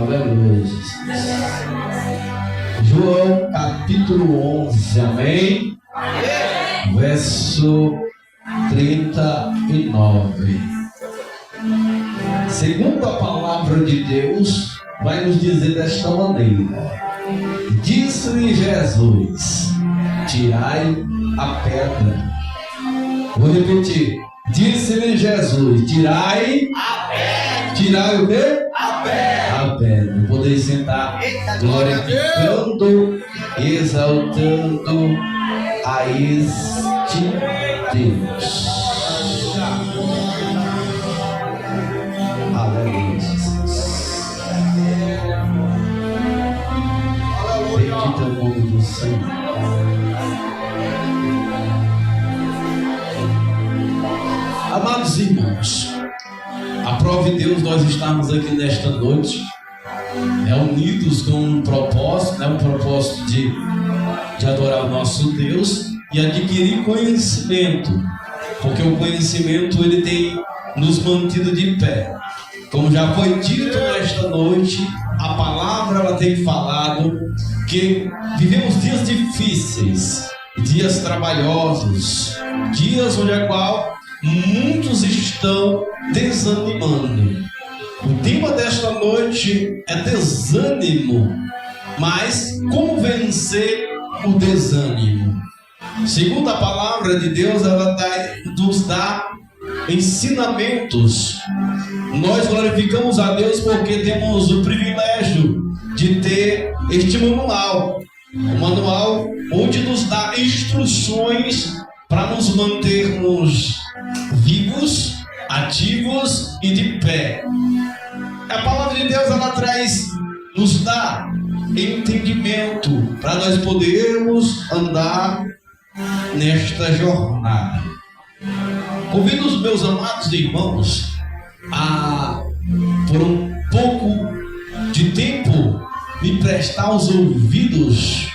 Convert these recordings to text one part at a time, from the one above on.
Aleluia. João capítulo 11, amém? Verso 39. Segundo a palavra de Deus, vai nos dizer desta maneira: disse-lhe Jesus, tirai a pedra. Vou repetir: disse-lhe Jesus, tirai a pedra. Tirai o quê? A pedra. Poder sentar, glorificando, exaltando a este Deus. Aleluia, Jesus. Bendito é o nome do Senhor. Amados irmãos, aprove Deus nós estamos aqui nesta noite, unidos com um propósito, um propósito de adorar o nosso Deus e adquirir conhecimento, porque o conhecimento ele tem nos mantido de pé. Como já foi dito nesta noite, a palavra ela tem falado que vivemos dias difíceis, dias trabalhosos, dias onde a qual muitos estão desanimando. O tema desta noite é desânimo, mas como vencer o desânimo? Segundo a palavra de Deus, ela nos dá ensinamentos. Nós glorificamos a Deus porque temos o privilégio de ter este manual, um manual onde nos dá instruções para nos mantermos vivos, ativos e de pé. A palavra de Deus ela nos dá entendimento para nós podermos andar nesta jornada. Convido os meus amados irmãos a, por um pouco de tempo, me prestar os ouvidos.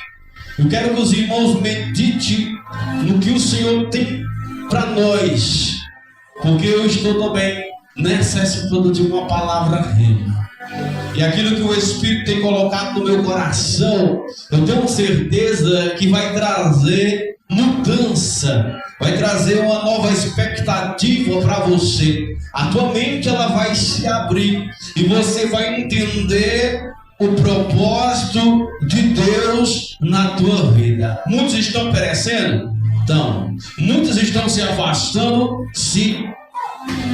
Eu quero que os irmãos meditem no que o Senhor tem para nós, porque eu estou também necessitando de uma palavra rema. E aquilo que o Espírito tem colocado no meu coração, eu tenho certeza que vai trazer mudança, vai trazer uma nova expectativa para você. A tua mente ela vai se abrir e você vai entender o propósito de Deus na tua vida. Muitos estão perecendo? Então, muitos estão se afastando? Sim.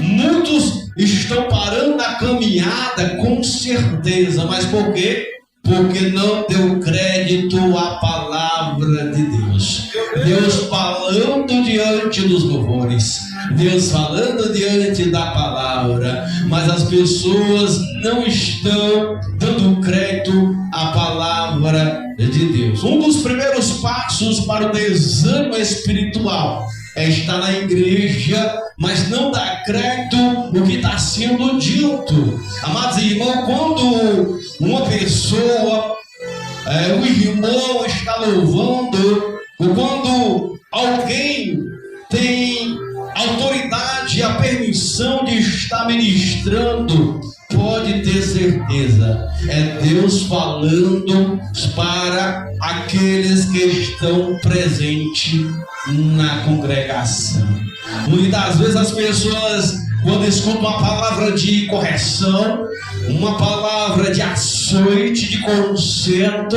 Muitos estão parando na caminhada, com certeza. Mas por quê? Porque não deu crédito à palavra de Deus. Deus falando diante dos louvores, Deus falando diante da palavra, mas as pessoas não estão dando crédito à palavra de Deus. Um dos primeiros passos para o desânimo espiritual é estar na igreja, mas não dar crédito no que está sendo dito. Amados irmãos, quando uma pessoa, o irmão está louvando, ou quando alguém tem autoridade e a permissão de estar ministrando, pode ter certeza, é Deus falando para aqueles que estão presentes na congregação. Muitas vezes as pessoas, quando escutam uma palavra de correção, uma palavra de açoite, de conserto,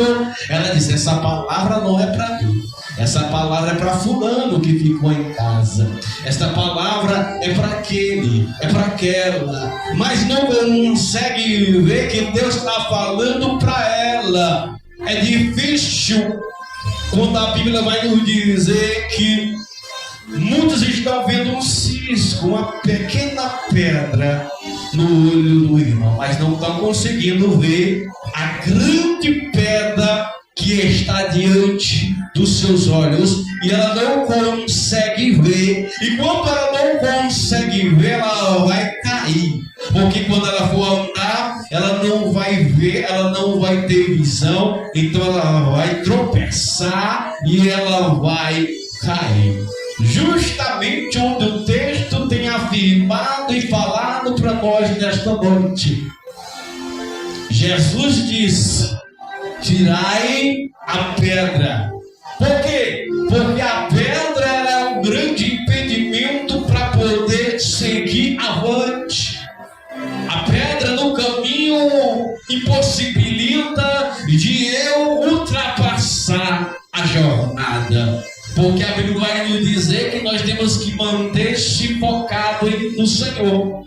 ela diz: essa palavra não é para mim. Essa palavra é para fulano que ficou em casa. Esta palavra é para aquele, é para aquela. Mas não consegue ver que Deus está falando para ela. É difícil quando a Bíblia vai nos dizer que muitos estão vendo um cisco, uma pequena pedra no olho do irmão, mas não estão conseguindo ver a grande pedra que está diante dos seus olhos, e ela não consegue ver. E quando ela não consegue ver, ela vai cair, porque quando ela for andar, ela não vai ver, ela não vai ter visão, então ela vai tropeçar e ela vai cair. Justamente onde o texto tem afirmado e falado para nós nesta noite. Jesus disse: tirai a pedra. Por quê? Porque a pedra é um grande impedimento para poder seguir avante. A pedra no caminho impossibilita de eu ultrapassar a jornada. Porque a Bíblia vai nos dizer que nós temos que manter-se focado no Senhor.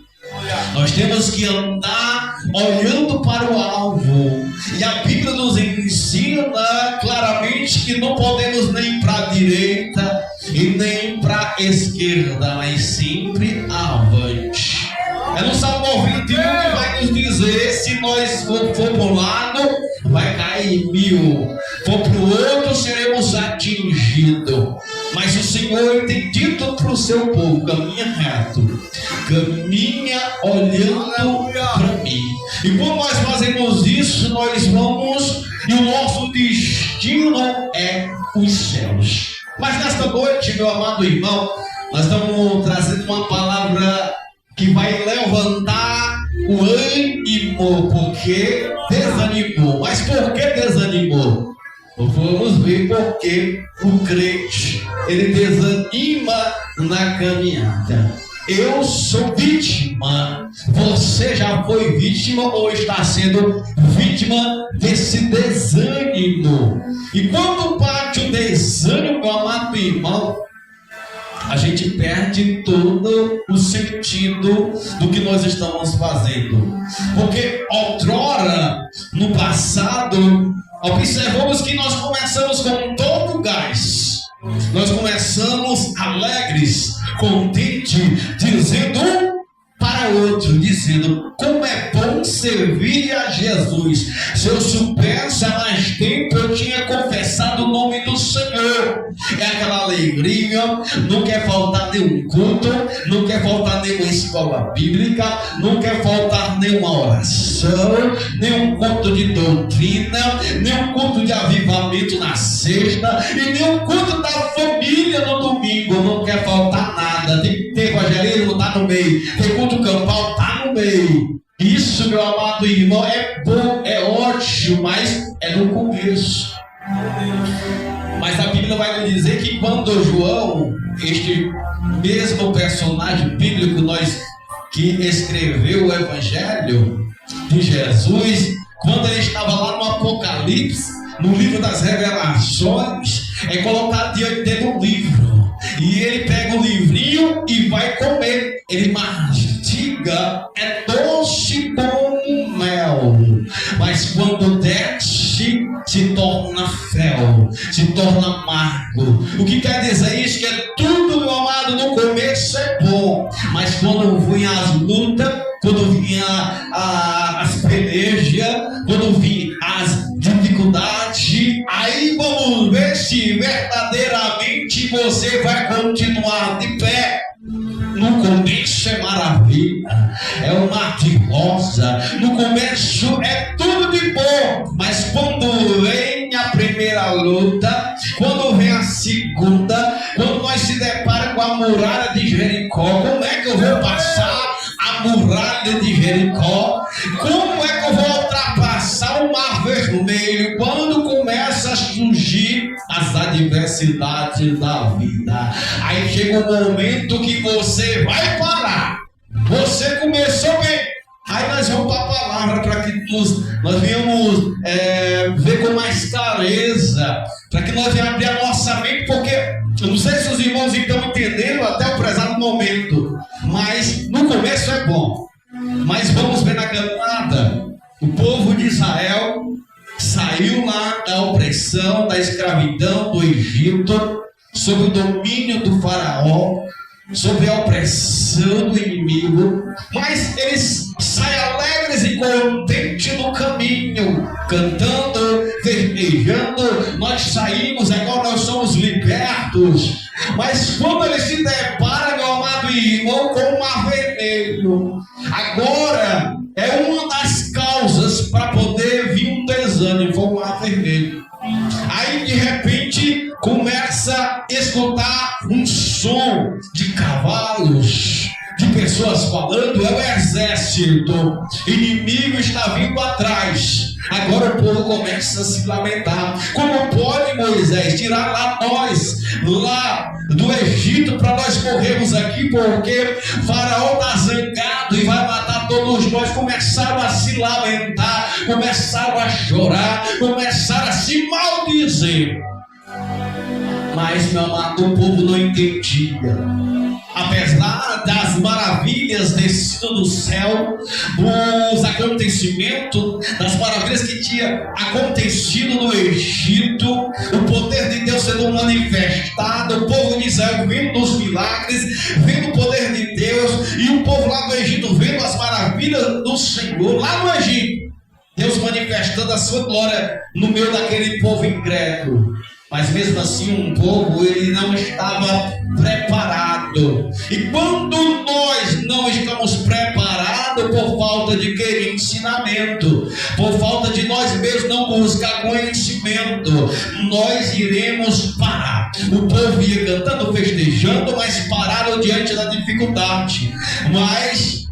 Nós temos que andar olhando para o alvo. E a Bíblia nos ensina claramente que não podemos nem para a direita e nem para a esquerda, mas sempre avante. É no Salmo 91 que vai nos dizer: se nós for para um lado, vai cair 1000, for para o outro, seremos atingidos. Mas o Senhor tem dito para o seu povo: caminha reto, caminha olhando para mim. E quando nós fazemos isso, nós vamos, e o nosso destino é os céus. Mas nesta noite, meu amado irmão, nós estamos trazendo uma palavra que vai levantar o ânimo, porque desanimou. Mas por que desanimou? Vamos ver porque o crente, ele desanima na caminhada. Eu sou vítima. Você já foi vítima ou está sendo vítima desse desânimo? E quando bate o desânimo, meu amado irmão, a gente perde todo o sentido do que nós estamos fazendo. Porque outrora, no passado, observamos que nós começamos com todo o gás. Nós começamos alegres, contentes, dizendo um para outro, dizendo: como é bom servir a Jesus. Se eu soubesse há mais tempo, eu tinha confessado o nome do Senhor. É aquela alegria, não quer faltar nenhum culto, não quer faltar nenhuma escola bíblica, não quer faltar nenhuma oração, nenhum culto de doutrina, nenhum culto de avivamento na sexta e nenhum culto da família no domingo. Não quer faltar nada. Tem evangelismo, está no meio. Tem culto campal, está no meio. Isso, meu amado irmão, é bom, é ótimo, mas é no começo. Mas a Bíblia vai nos dizer que quando João, este mesmo personagem bíblico que escreveu o Evangelho de Jesus, quando ele estava lá no Apocalipse, no livro das Revelações, é colocado diante dele um livro. E ele pega o livrinho e vai comer. Ele mastiga, é doce como mel. Mas quando desce, se torna fel, se torna amargo. O que quer dizer isso? Que é tudo, meu amado, no começo é bom. Mas quando vinha as lutas, quando vinha as pelejas, quando vinha as dificuldades, aí vamos ver se verdadeiramente você vai continuar de pé. No começo é maravilha, é um mar de rosa, no começo é tudo de bom, mas quando vem a primeira luta, quando vem a segunda, quando nós se deparamos com a muralha de Jericó, como é que eu vou passar a muralha de Jericó? Como é que eu vou ultrapassar o mar vermelho? Quando começa a surgir as adversidades da vida, aí chega um momento que você vai parar. Você começou bem, aí nós vamos para a palavra para que nós venhamos ver com mais clareza, para que nós venhamos abrir a nossa mente, porque eu não sei se os irmãos estão entendendo até o prezado momento, mas no começo é bom. Mas vamos ver na caminhada. O povo de Israel saiu lá da opressão, da escravidão do Egito, sob o domínio do faraó, sob a opressão do inimigo, mas eles saem alegres e contentes no caminho, cantando, festejando. Nós saímos, agora nós somos libertos. Mas quando eles se deparam, meu amado irmão, com o mar vermelho, agora é uma das causas para poder vir um desânimo, foi o mar vermelho. Aí de repente começa a escutar um som de cavalos, de pessoas falando, é o exército. exército inimigo está vindo atrás. Agora o povo começa a se lamentar. Como pode Moisés tirar nós lá do Egito para nós morrermos aqui, porque Faraó está zangado e vai matar todos nós? Começaram a se lamentar, começaram a chorar, começaram a se maldizer. Mas, meu amado, o povo não entendia. Apesar das maravilhas descidas do céu, dos acontecimentos, das maravilhas que tinha acontecido no Egito, o poder de Deus sendo manifestado, o povo de Israel vendo os milagres, vendo o poder de Deus, e o povo lá do Egito vendo as maravilhas do Senhor, lá no Egito, Deus manifestando a sua glória no meio daquele povo incrédulo. Mas mesmo assim, um povo, ele não estava preparado. E quando nós não estamos preparados por falta de querer ensinamento, por falta de nós mesmos não buscar conhecimento, nós iremos parar. O povo ia cantando, festejando, mas pararam diante da dificuldade. Mas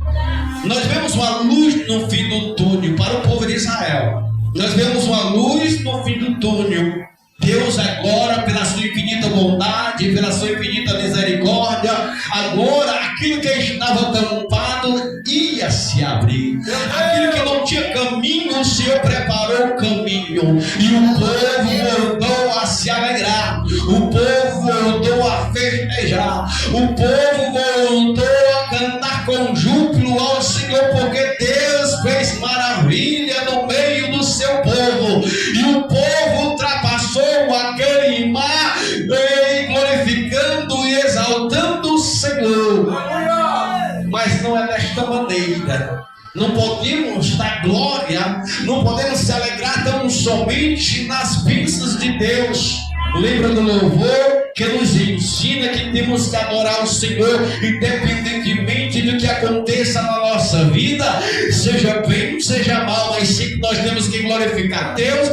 nós vemos uma luz no fim do túnel para o povo de Israel. Nós vemos uma luz no fim do túnel. Deus agora, pela sua infinita bondade, pela sua infinita misericórdia, agora aquilo que estava tampado ia se abrir. Aquilo que não tinha caminho, o Senhor preparou o caminho. E o povo voltou a se alegrar. O povo voltou a festejar. O povo voltou a cantar com júbilo ao Senhor, porque Deus fez maravilha no meio do seu povo. E o povo ultrapassou aquele mar, glorificando e exaltando o Senhor. Mas não é desta maneira. Não podemos dar glória, não podemos se alegrar tão somente nas bênçãos de Deus. Lembra do louvor que nos ensina que temos que adorar o Senhor independentemente do que aconteça na nossa vida, seja bem, seja mal, mas sempre nós temos que glorificar Deus,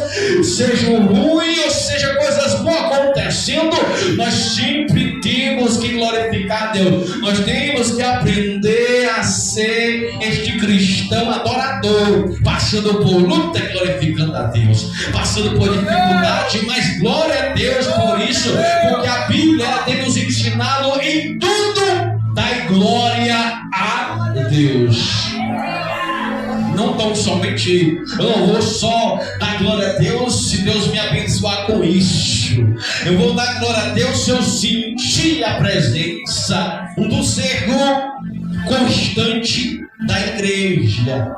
seja ruim ou seja coisas boas acontecendo, nós sempre temos que glorificar Deus. Nós temos que aprender a ser este cristão adorador, passando por luta, glorificando a Deus, passando por dificuldade, mas glória a Deus por isso, porque a Bíblia tem nos ensinado em tudo, dai glória a Deus. Não tão somente eu não vou só dar glória a Deus se Deus me abençoar com isso. Eu vou dar glória a Deus se eu sentir a presença do Senhor constante da igreja.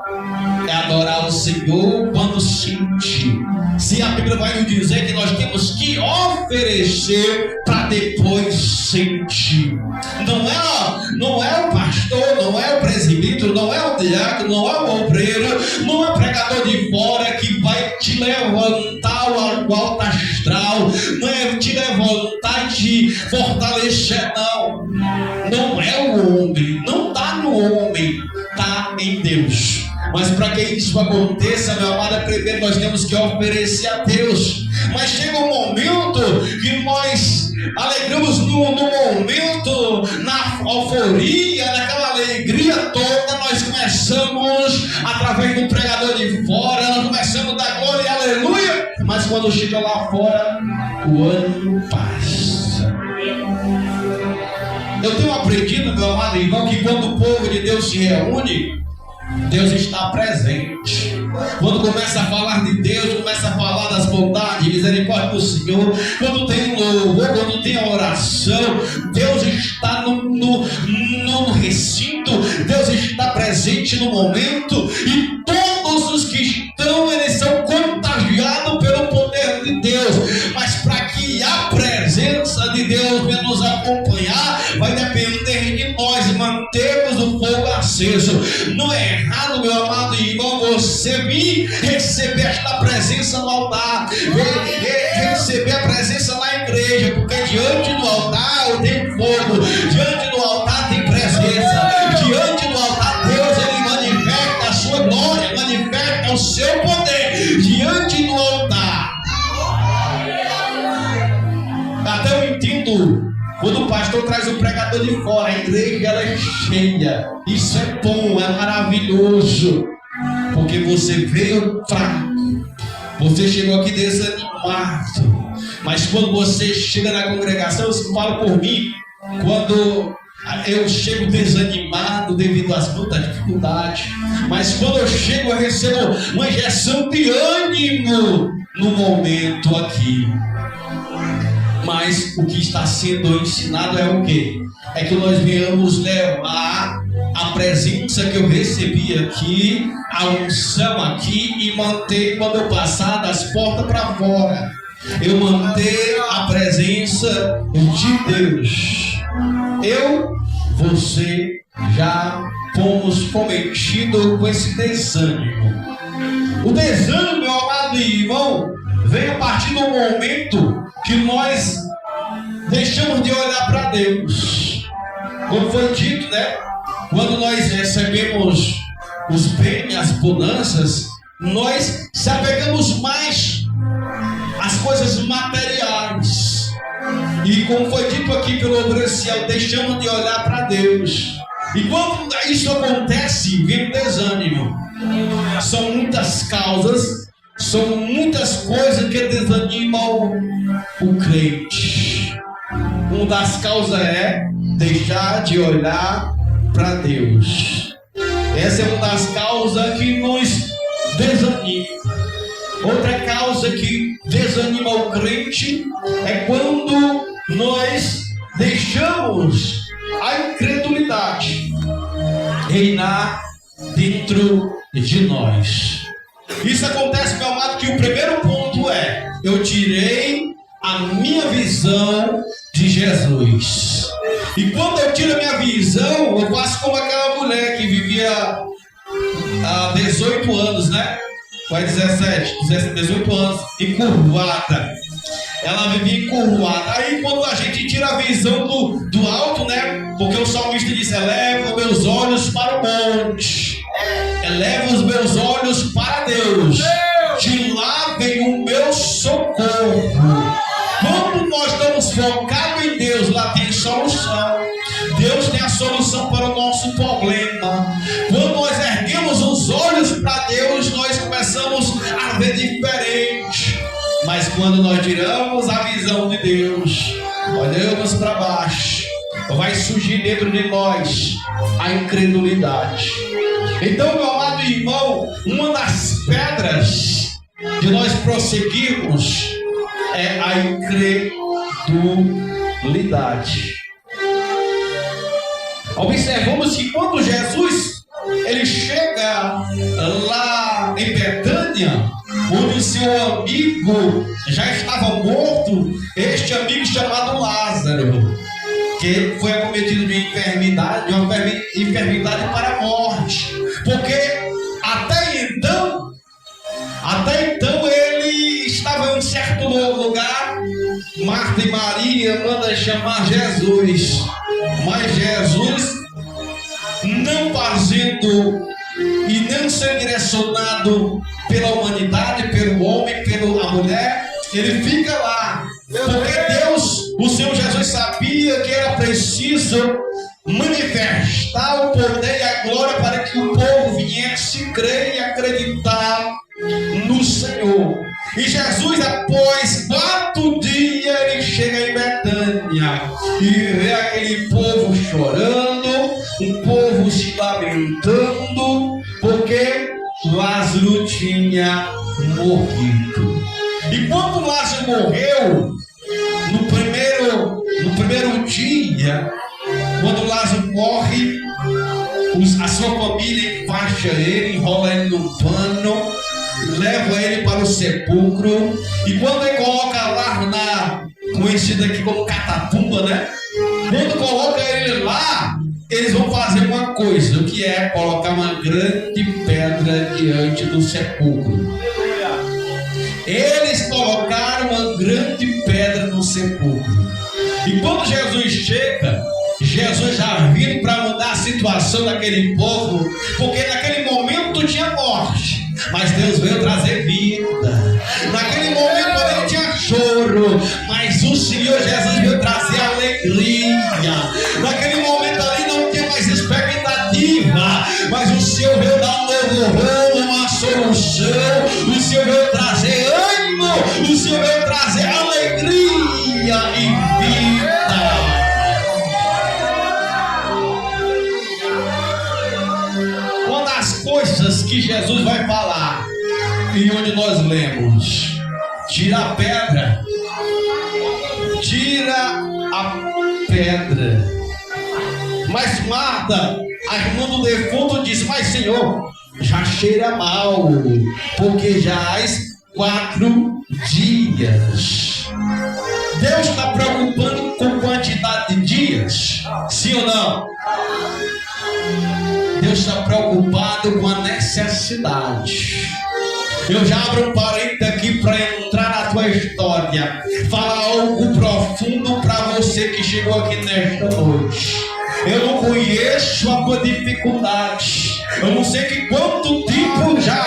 É adorar o Senhor quando sentir. Se a Bíblia vai nos dizer que nós temos que oferecer para depois sentir. Não é o pastor, não é o presbítero, não é o diácono, não é o obreiro, não é o pregador de fora que vai te levantar ao alto astral, não é te levantar e te fortalecer, não. Não é o homem, não está no homem, está em Deus. Mas para que isso aconteça, meu amado, primeiro nós temos que oferecer a Deus. Mas chega um momento que nós alegramos no momento, na euforia, naquela alegria toda, nós começamos, através do pregador de fora, nós começamos a dar glória e aleluia. Mas quando chega lá fora, o ano passa. Eu tenho aprendido, meu amado irmão, que quando o povo de Deus se reúne, Deus está presente. Quando começa a falar de Deus, começa a falar das bondades, misericórdia do Senhor, quando tem louvor, quando tem a oração, Deus está no recinto, Deus está presente no momento, e todos os que estão, eles são contagiados pelo poder de Deus. Mas para que a presença de Deus venha nos acompanhar, vai depender de nós mantermos o fogo aceso. Não é errado, meu amado irmão, você vir receber esta presença no altar, receber a presença na igreja, porque diante do altar tem fogo, diante do altar tem presença, diante do altar Deus ele manifesta a sua glória, manifesta o seu poder diante do altar. Até eu entendo quando o pastor traz o pregador de fora, a igreja ela é cheia. Isso é bom, é maravilhoso, porque você veio fraco, você chegou aqui desanimado, mas quando você chega na congregação, eu falo por mim, quando eu chego desanimado devido às muitas dificuldades, mas quando eu chego eu recebo uma injeção de ânimo no momento aqui. Mas o que está sendo ensinado é o quê? É que nós venhamos levar a presença que eu recebi aqui, a unção aqui, e manter quando eu passar das portas para fora. Eu manter a presença de Deus. Você já fomos cometidos com esse desânimo. O desânimo, meu amado irmão, vem a partir do momento que nós deixamos de olhar para Deus. Como foi dito, né? Quando nós recebemos os bens, as bonanças, nós se apegamos mais às coisas materiais. E como foi dito aqui pelo Obraciel, deixamos de olhar para Deus. E quando isso acontece, vem o desânimo. São muitas causas, são muitas coisas que desanimam o crente. Uma das causas é deixar de olhar para Deus. Essa é uma das causas que nos desanima. Outra causa que desanima o crente é quando nós deixamos a incredulidade reinar dentro de nós. Isso acontece, meu amado, que o primeiro ponto é: eu tirei a minha visão de Jesus. E quando eu tiro a minha visão, eu faço como aquela mulher que vivia há 18 anos, né? Vai 18 anos, encurvada. Ela vivia encurvada. Aí quando a gente tira a visão do alto, né? Porque o salmista disse: eleva os meus olhos para o monte, eleva os meus olhos para Deus, de lá vem o meu socorro. Quando nós estamos focados em Deus, lá tem solução. Deus tem a solução para o nosso problema. Quando nós erguemos os olhos para Deus, nós começamos a ver diferente. Mas quando nós tiramos a visão de Deus, olhamos para baixo, vai surgir dentro de nós a incredulidade. Então, meu amado irmão, uma das pedras de nós prosseguirmos é a incredulidade. Observamos que quando Jesus ele chega lá em Betânia, onde o seu amigo já estava morto, este amigo chamado Lázaro, que foi acometido de enfermidade, uma enfermidade para a morte, porque até então ele estava em um certo lugar. Marta e Maria mandam chamar Jesus, mas Jesus, não fazendo e não sendo direcionado pela humanidade, pelo homem, pela mulher, ele fica lá, porque Deus, o Senhor Jesus, sabia que era preciso manifestar o poder e a glória para que o povo viesse crer e acreditar no Senhor. E Jesus, após 4 dias, ele chega em Betânia e vê aquele povo chorando, um povo se lamentando, porque Lázaro tinha morrido. E quando Lázaro morreu, no primeiro dia, quando Lázaro morre, a sua família enfaixa ele, enrola ele no pano, leva ele para o sepulcro. E quando ele coloca lá conhecida aqui como catapumba, né? Quando coloca ele lá, eles vão fazer uma coisa, o que é colocar uma grande pedra diante do sepulcro. Eles colocaram uma grande pedra no sepulcro. E quando Jesus chega, Jesus já vindo para mudar a situação daquele povo, porque naquele momento tinha morte, mas Deus veio trazer vida. Naquele momento ali tinha choro, mas o Senhor Jesus veio trazer alegria. Naquele momento ali não tinha que Jesus vai falar, e onde nós lemos: tira a pedra, tira a pedra. Mas Marta, a irmã do defunto, diz: mas Senhor, já cheira mal, porque já há 4 dias. Deus está preocupando com quantidade de dias? Sim ou não? Deus está preocupado com a necessidade. Eu já abro um parênteses aqui para entrar na tua história, falar algo profundo para você que chegou aqui nesta noite. Eu não conheço a tua dificuldade, eu não sei que quanto tempo já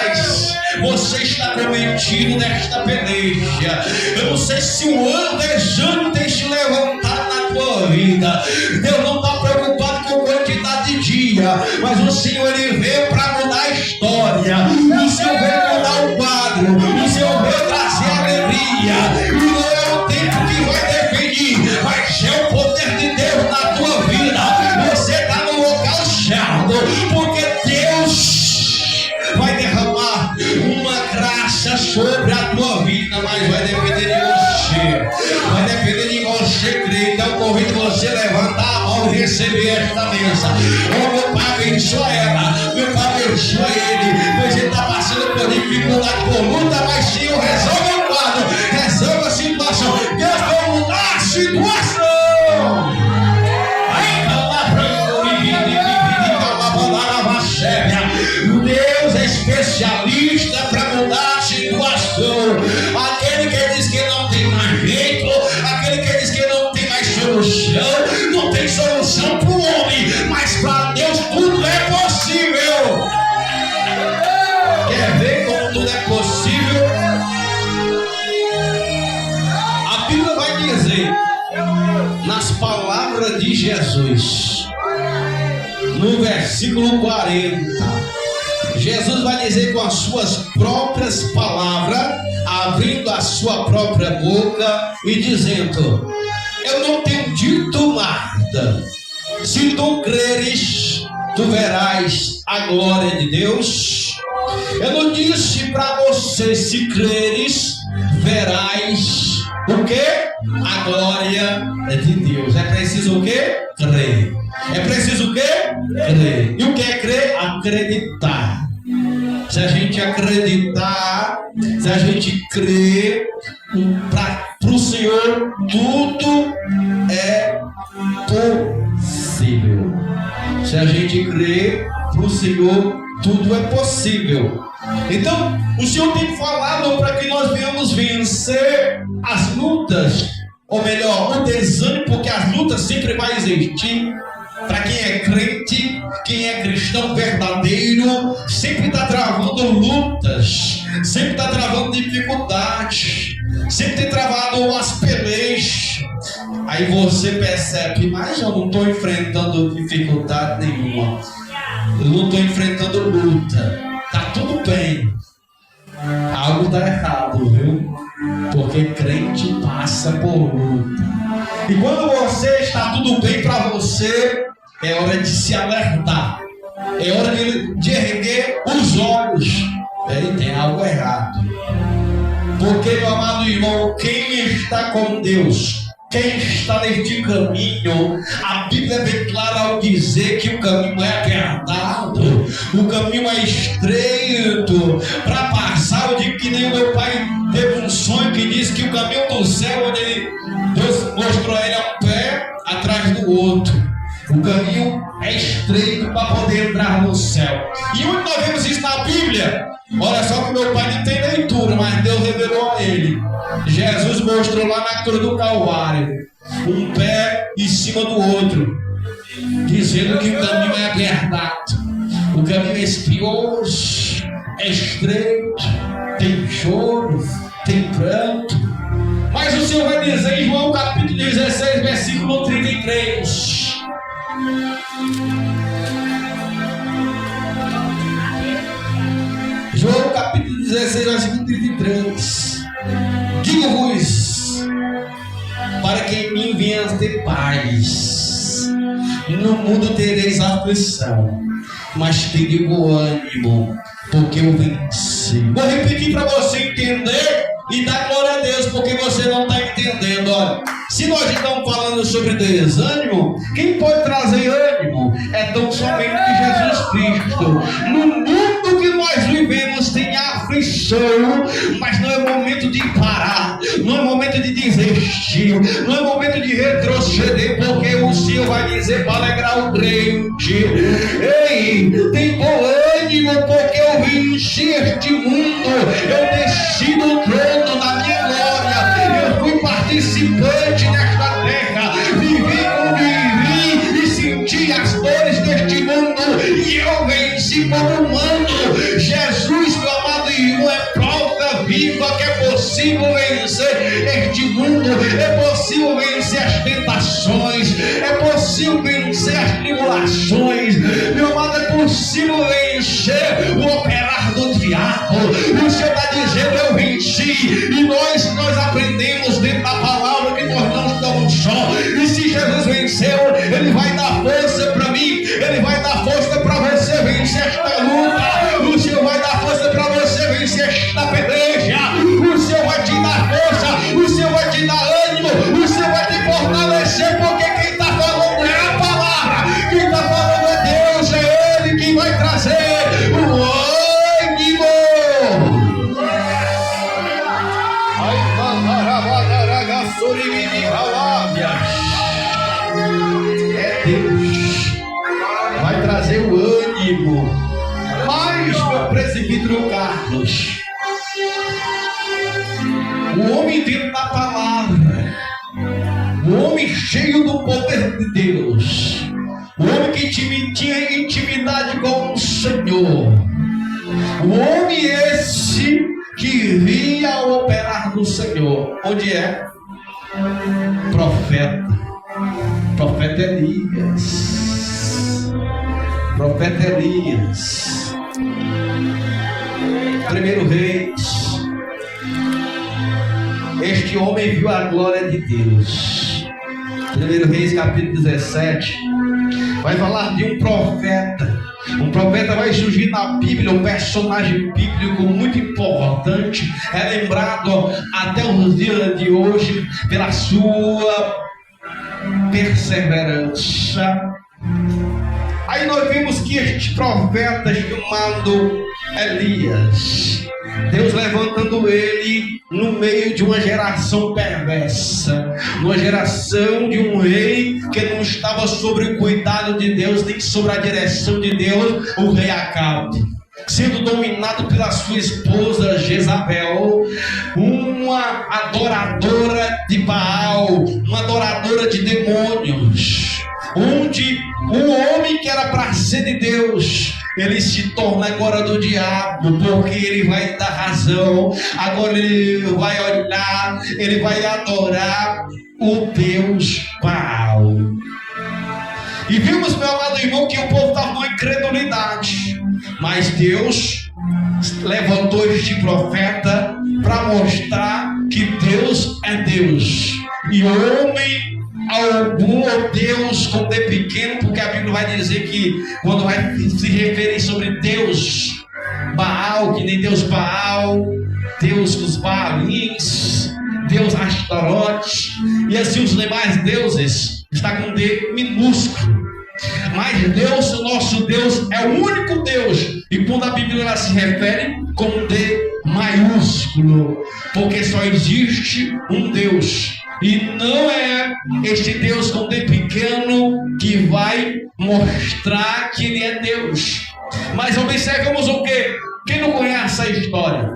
você está prometido nesta peleja. Eu não sei se o ano desejando tem se levantado na tua vida. Deus não está preocupado com quantidade de dia, mas o Senhor, Ele veio para mudar a história. O Senhor veio mudar o quadro, o Senhor veio trazer alegria. E não é o tempo que vai definir, mas é o poder de Deus na tua vida. Você está no local certo, porque Deus vai derramar uma graça sobre a tua vida, mas vai depender de você. Vai depender de você crer. Então convido você a levantar a mão e receber esta bênção. Oh, meu Pai, abençoa ela, meu Pai, abençoa ele, pois ele está passando por dificuldade, por luta, mas Senhor, resolve o quadro, resolve a situação. Deus vai mudar a situação. Deus é especialista para mudar a situação. Aquele que diz que não tem mais jeito, aquele que diz que não tem mais solução, não tem solução para o homem, mas para Deus tudo é possível. Quer ver como tudo é possível? A Bíblia vai dizer, nas palavras de Jesus, no versículo 40, Jesus vai dizer com as suas próprias palavras, abrindo a sua própria boca e dizendo: eu não tenho dito nada. Se tu creres, tu verás a glória de Deus. Eu não disse para você: se creres, verás o quê? A glória de Deus. É preciso o quê? Crer. É preciso o quê? Crer. E o que é crer? Acreditar. Se a gente acreditar, se a gente crer, para o Senhor tudo é possível. Se a gente crer, para o Senhor tudo é possível. Então, o Senhor tem falado para que nós venhamos vencer as lutas, ou melhor, o desânimo, porque as lutas sempre vão existir. Para quem é crente, quem é cristão verdadeiro, sempre está travando lutas, sempre está travando dificuldades, sempre tem travado umas pelejas. Aí você percebe: mas eu não estou enfrentando dificuldade nenhuma, eu não estou enfrentando luta, está tudo bem. Algo está errado, viu? Porque crente passa por luta. E quando você está tudo bem para você, é hora de se alertar, é hora de erguer os olhos. Aí tem algo errado. Porque, meu amado irmão, quem está com Deus, quem está neste caminho, a Bíblia é bem clara ao dizer que o caminho é apertado, o caminho é estreito. Para passar, eu digo que nem o meu pai teve um sonho que disse que o caminho do céu, onde Deus mostrou a ele um pé atrás do outro. O caminho é estreito para poder entrar no céu. E onde nós vemos isso na Bíblia? Olha só que meu pai não tem leitura, mas Deus revelou a ele. Jesus mostrou lá na cruz do Calvário um pé em cima do outro, dizendo que o caminho é apertado, o caminho é espinhoso, é estreito, tem choro, tem pranto. Mas o Senhor vai dizer em João capítulo 16, versículo 33. João capítulo 16, versículo 33. Digo-vos, para que em mim venhas ter paz. No mundo tereis aflição, mas tende bom ânimo. porque eu venci. Vou repetir para você entender e dar glória a Deus, porque você não está entendendo. Olha, se nós estamos falando sobre desânimo, quem pode trazer ânimo é tão somente Jesus Cristo. No mundo que nós vivemos tem aflição, mas não é momento de parar, não é momento de desistir, não é momento de retroceder, porque o Senhor vai dizer para alegrar o crente: ei, tem bom ânimo, porque eu venci este mundo, eu desci do trono da minha glória, eu fui participante nesta terra, vivi e senti as dores deste mundo, e eu venci como humano. Jesus, meu amado irmão, é prova viva que é possível vencer este mundo, é possível vencer as tentações, é possível vencer as tribulações, meu amado, é possível vencer o operar do diabo. O Senhor está dizendo: eu venci. E nós aprendemos dentro da palavra que nós não estamos só. E se Jesus venceu, Ele vai dar força para mim, Ele vai dar força para você vencer esta luta. O Senhor vai dar força para você vencer esta peleja. O Senhor vai te dar força, o Senhor vai te dar ânimo, o Senhor vai te fortalecer, porque quem está falando é a palavra, quem está falando é Deus, é Ele quem vai trazer o ânimo. É Deus, vai trazer o ânimo. Mas, meu presbítero Carlos, o homem dentro da palavra, o homem cheio do poder de Deus, o homem que tinha intimidade com o Senhor, o homem esse que via o operar do Senhor, onde é? Profeta Elias. Profeta Elias. 1 Reis. Este homem viu a glória de Deus. 1 Reis capítulo 17 vai falar de um profeta. Um profeta vai surgir na Bíblia, um personagem bíblico muito importante, é lembrado até os dias de hoje pela sua perseverança. Aí nós vimos que este profeta chamado Elias, Deus levantando ele no meio de uma geração perversa, uma geração de um rei que não estava sobre o cuidado de Deus, nem sobre a direção de Deus, o rei Acabe, sendo dominado pela sua esposa Jezabel, uma adoradora de Baal, uma adoradora de demônios, onde um homem que era para ser de Deus, ele se torna agora do diabo, porque ele vai dar razão, agora ele vai olhar, ele vai adorar o Deus Baal. E vimos, meu amado irmão, que o povo estava com incredulidade, mas Deus levantou este profeta para mostrar que Deus é Deus, e homem algum, ou Deus com D pequeno, porque a Bíblia vai dizer que quando vai se referir sobre Deus Baal, que nem Deus Baal, Deus dos Baalins, Deus Astarote, e assim os demais deuses, está com D minúsculo. Mas Deus, o nosso Deus, é o único Deus, e quando a Bíblia ela se refere com D maiúsculo, porque só existe um Deus, e não é este Deus com D pequeno que vai mostrar que Ele é Deus. Mas observamos o quê? Quem não conhece a história?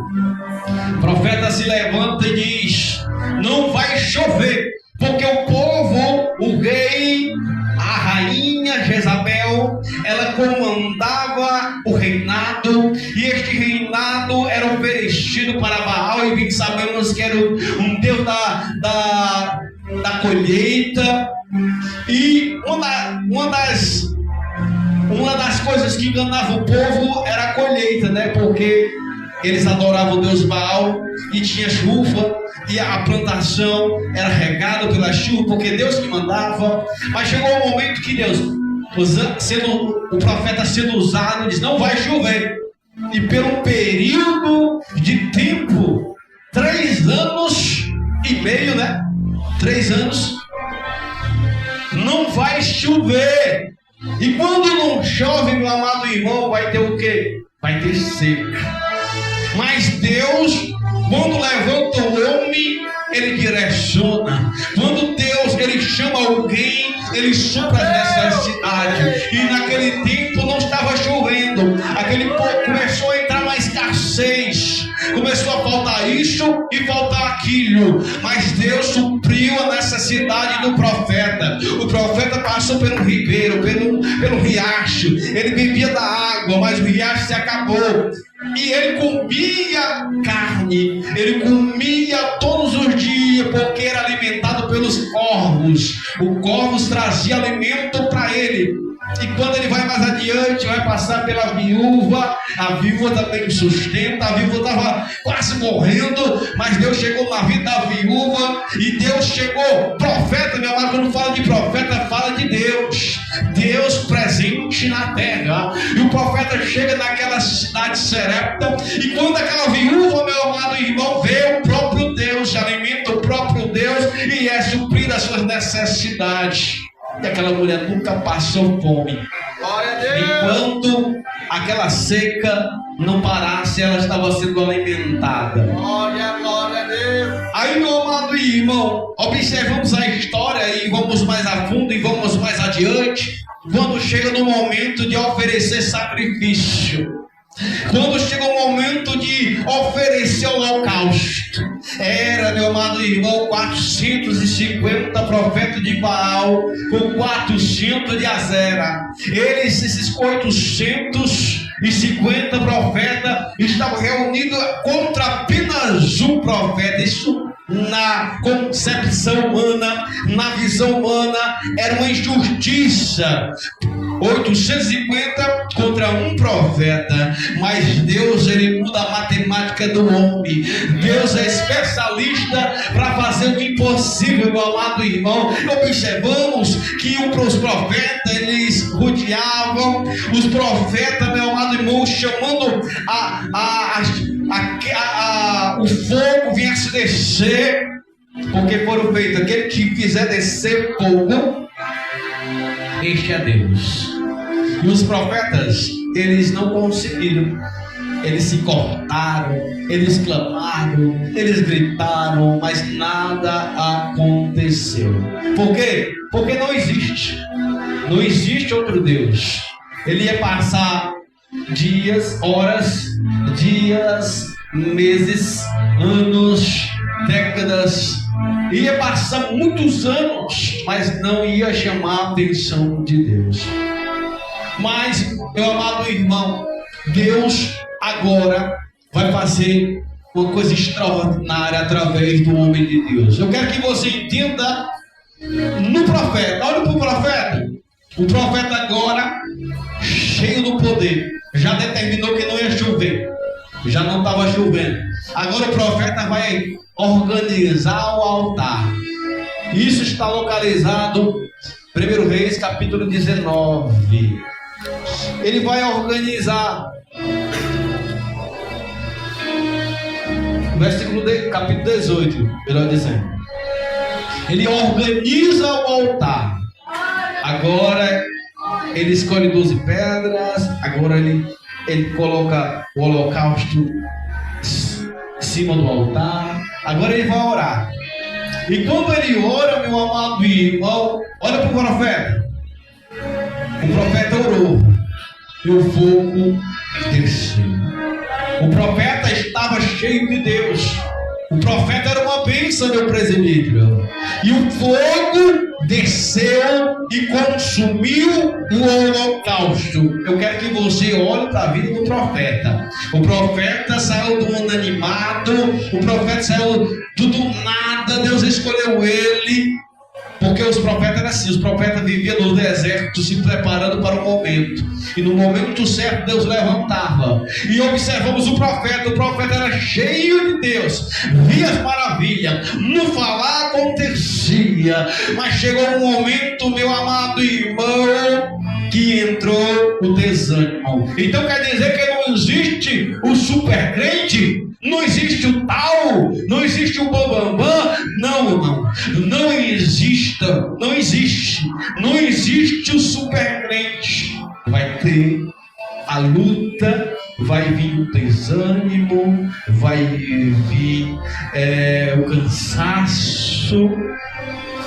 O profeta se levanta e diz: não vai chover, porque o povo, o rei, a rainha Jezabel, ela comandava o reinado, e este reinado era oferecido para Baal, e bem sabemos que era um deus da colheita. E uma das coisas que enganava o povo era a colheita, né? Porque eles adoravam o Deus Baal e tinha chuva, e a plantação era regada pela chuva, porque Deus que mandava. Mas chegou um momento que Deus, o profeta sendo usado, diz: não vai chover. e pelo período de tempo, 3 anos e meio, né? 3 anos, não vai chover. E quando não chove, meu amado irmão, vai ter o quê? Vai ter seca. Mas Deus, quando levanta o homem, Ele direciona. Quando Deus, Ele chama alguém, Ele supra as necessidades. E naquele tempo não estava chovendo. Aquele povo começou a entrar uma escassez. Começou a faltar isso e faltar aquilo. Mas Deus supriu a necessidade do profeta. O profeta passou pelo ribeiro, pelo riacho. Ele bebia da água, mas o riacho se acabou. E ele comia carne, ele comia todos os dias, porque era alimentado pelos corvos. Os corvos traziam alimento para ele. E quando ele vai mais adiante, vai passar pela viúva. A viúva também sustenta. A viúva estava quase morrendo, mas Deus chegou na vida da viúva. E Deus chegou. Profeta, meu amado, quando fala de profeta, fala de Deus. Deus presente na terra. E o profeta chega naquela cidade Serepta. E quando aquela viúva, meu amado irmão, vê o próprio Deus, alimenta o próprio Deus e é suprir as suas necessidades. E aquela mulher nunca passou fome. Enquanto aquela seca não parasse, ela estava sendo alimentada. Glória a Deus. Aí, meu amado irmão, observamos a história e vamos mais a fundo e vamos mais adiante. Quando chega no momento de oferecer sacrifício, quando chega o momento de oferecer o holocausto, era, meu amado irmão, 450 profetas de Baal com 400 de Azera. Esses 850 profetas estavam reunidos contra apenas um profeta. Isso, na concepção humana, na visão humana, era uma injustiça. 850 contra um profeta. Mas Deus, Ele muda a matemática do homem. Deus é especialista para fazer o impossível, meu amado irmão. Observamos que os profetas, eles rodeavam os profetas, meu amado irmão, chamando o fogo vinha se descer, porque foram feitos aquele que quiser descer fogo, este é Deus. E os profetas, eles não conseguiram. Eles se cortaram, eles clamaram, eles gritaram, mas nada aconteceu. Por quê? Porque não existe outro Deus. Ele ia passar dias, horas, meses, anos, décadas, ia passar muitos anos, mas não ia chamar a atenção de Deus. Mas, meu amado irmão, Deus agora vai fazer uma coisa extraordinária através do homem de Deus. Eu quero que você entenda no profeta. Olha para o profeta. O profeta agora, cheio do poder, já determinou que não ia chover. Já não estava chovendo. Agora o profeta vai organizar o altar. Isso está localizado 1 Reis, capítulo 19. Ele vai organizar. Capítulo 18, melhor dizendo. Ele organiza o altar. Agora ele escolhe 12 pedras. Agora ele coloca o holocausto em cima do altar. Agora ele vai orar. E quando ele ora, meu amado irmão, olha para o profeta. O profeta orou e o fogo desceu. O profeta estava cheio de Deus. O profeta era uma bênção, meu presbítero. E o fogo desceu e consumiu o holocausto. Eu quero que você olhe para a vida do profeta. O profeta saiu do anonimato. O profeta saiu do nada. Deus escolheu ele. Porque os profetas eram assim, os profetas viviam no deserto se preparando para o momento. E no momento certo Deus levantava. E observamos o profeta era cheio de Deus. Via as maravilhas. No falar acontecia. Mas chegou um momento, meu amado irmão, que entrou o desânimo. Então quer dizer que não não existe o super crente, não existe o tal, não existe o bambambam. Não, irmão, não existe o super crente. Vai ter a luta, vai vir o desânimo, vai vir o cansaço.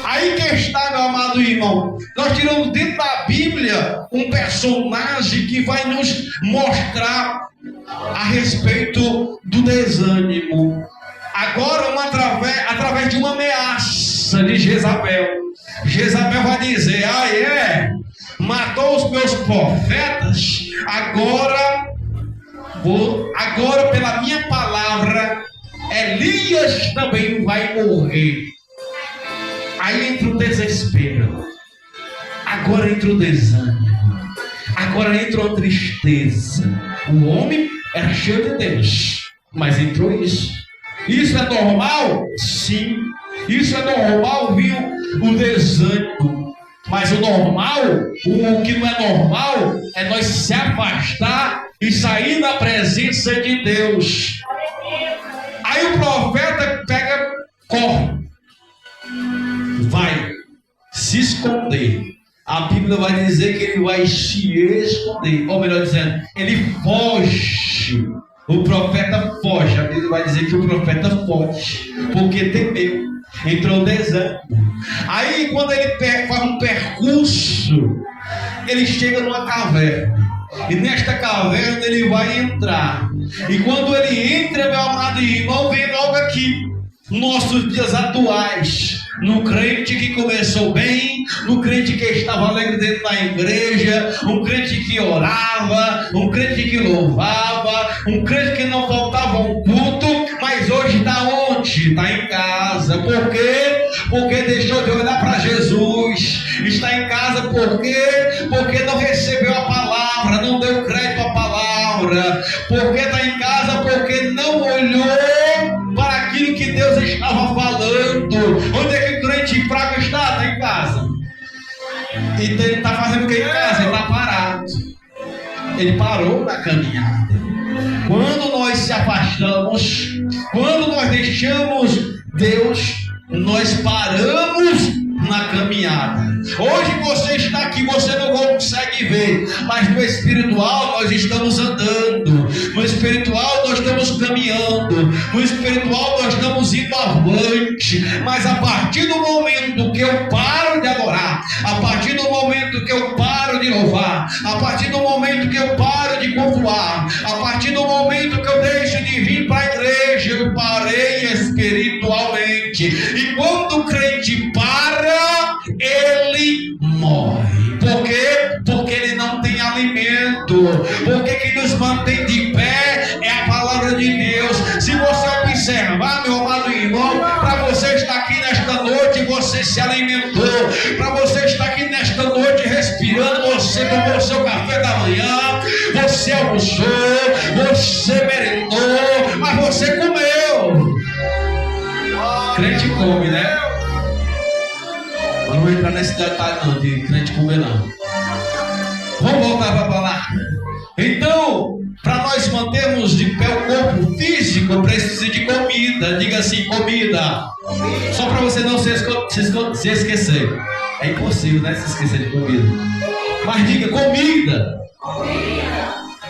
Aí que está, meu amado irmão, nós tiramos dentro da Bíblia um personagem que vai nos mostrar a respeito do desânimo. Agora, através de uma ameaça de Jezabel. Jezabel vai dizer: matou os meus profetas, agora pela minha palavra, Elias também vai morrer. Aí entra o desespero, agora entra o desânimo, agora entra a tristeza. O homem era cheio de Deus, mas entrou isso. Isso é normal? Sim. Isso é normal, viu? O desânimo. Mas o normal, o que não é normal, é nós se afastar e sair da presença de Deus. Aí o profeta corre, vai se esconder. A Bíblia vai dizer que ele vai se esconder, ou melhor dizendo, ele foge. O profeta foge. A Bíblia vai dizer que o profeta foge porque temeu, entrou desânimo. Aí quando ele faz um percurso, ele chega numa caverna, e nesta caverna ele vai entrar. E quando ele entra, meu amado irmão, vem logo aqui nossos dias atuais, no crente que começou bem, no crente que estava alegre dentro da igreja, um crente que orava, um crente que louvava, um crente que não faltava um culto, mas hoje está onde? Está em casa. Por quê? Porque deixou de olhar para Jesus. Está em casa por quê? Porque não recebeu a palavra, não deu crédito à palavra. Porque está em casa porque não olhou para aquilo que Deus estava falando. Onde é que o crente fraco está? Está em casa. Então ele está fazendo o que em casa? Ele está parado. Ele parou na caminhada. Quando nós se afastamos, quando nós deixamos Deus, nós paramos na caminhada. Hoje você está aqui, você não consegue ver, mas no espiritual nós estamos andando, no espiritual nós estamos caminhando, no espiritual nós estamos indo avante. Mas a partir do momento que eu paro de adorar, a partir do momento que eu paro de louvar, a partir do momento que eu paro de cultuar, a partir do momento que eu deixo de vir para a igreja, eu parei espiritualmente. E quando o crente para, ele morre. Por quê? Porque ele não tem alimento. Porque quem nos mantém de pé é a palavra de Deus. Se você observar, meu amado irmão, para você estar aqui nesta noite, você se alimentou. Para você estar aqui nesta noite respirando, você tomou seu café da manhã, você almoçou, você merendou, mas você comeu. Crente come, né? Não vou entrar nesse detalhe não, de crente comer não. Vamos voltar para a palavra. Então, para nós mantermos de pé o corpo físico, precisa de comida. Diga assim, comida. Só para você não se esquecer. É impossível, né, se esquecer de comida. Mas diga, comida.